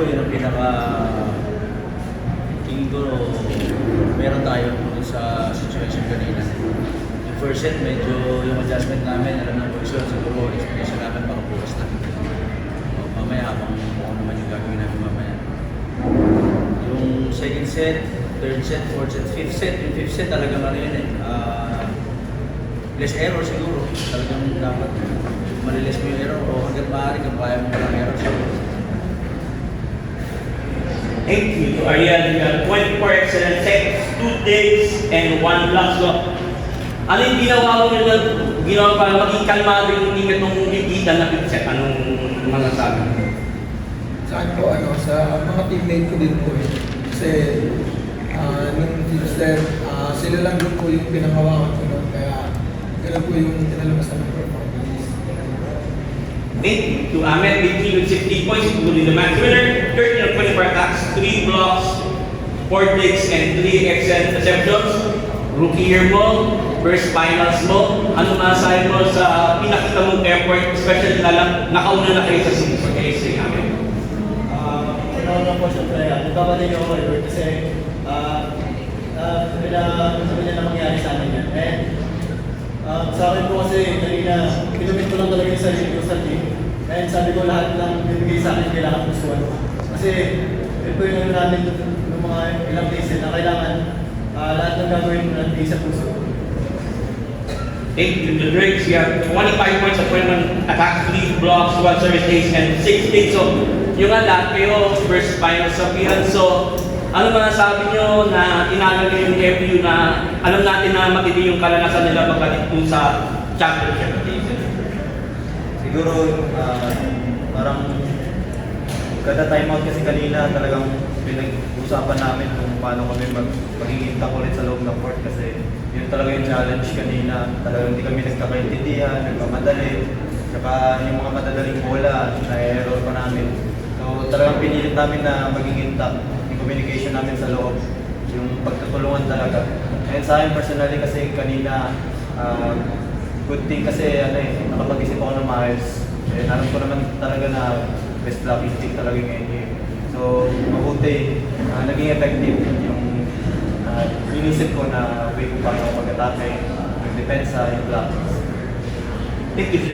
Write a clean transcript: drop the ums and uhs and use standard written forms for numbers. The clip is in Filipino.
siguro yun ang tingin ko meron tayo sa situation kanina. Yung first set, medyo yung adjustment namin, alam ng posisyon, siguro expectation namin makabukas na. Mamaya, habang ano naman yung gagawin namin mamaya. Yung second set, third set, fourth set, fifth set, yung fifth set talagang ano yun less error siguro. Talagang dapat malilis mo yung error o hanggang maaari kung kaya mo walang error siguro. Thank you. Ariel, you have 24 excellent sets, 2 days, and 1 block. So, ano yung ginawa mo ginawa para maging kalmado yung team itong ligitan na fifth set? Anong mga sabi? Sa akin po, sa mga teammate ko din po kasi nung fifth set, sila lang din po yung pinangawakan ko noon, kaya ganun po yung tinalabas ng performance. Thank you to Ahmed, 18 with 60 points, including the match winner, 13 of 24 attacks, 3 blocks, 4 digs, and 3 excellent receptions. Rookie year mo, first finals mo, ano masasabi mo sa pinakita mong effort, especially na nakauna na kayo sa series for KSA Ahmed? Ano po siyempre, nagpapatin niyo ako kasi sabi niya na mangyari sa amin yan. Sa akin po kasi kanina, pinumit ko lang talaga yung sarili ko sa team. And sabi ko lahat lang bibigay sa akin kailangan pusuan. Kasi ito yung ano natin ng mga ilang cases na kailangan lahat ng gagawin mo natin sa puso. Thank you to Drake. You have 25 points of 21 attacks, 3 blocks, 1 service days, and 6 digs. So, yung nga lahat kayo first finals sa Pihan. So, ano masasabi nyo na tinalo nyo yung FU na alam natin na matindi yung kalanasan nila pagdating sa championship? Siguro, parang kada timeout kasi kanina talagang pinag-usapan namin kung paano kami mag-iintak ulit sa loob ng court kasi yun talaga yung challenge kanina. Talagang hindi kami nagkakaintindihan, nagmamadali, saka yung mga madadaling bola, na-error pa namin. So talagang pinilit namin na maging intact yung communication namin sa loob, yung pagtutulungan talaga. And sa akin personally kasi kanina, good thing kasi nakapag-isip ako ng maayos. And alam ko naman talaga na best blocking stick talaga yung game. So mabuti, naging effective yung inisip ko na way kung paano pag-atake, yung depensa, yung blocking. Thank you.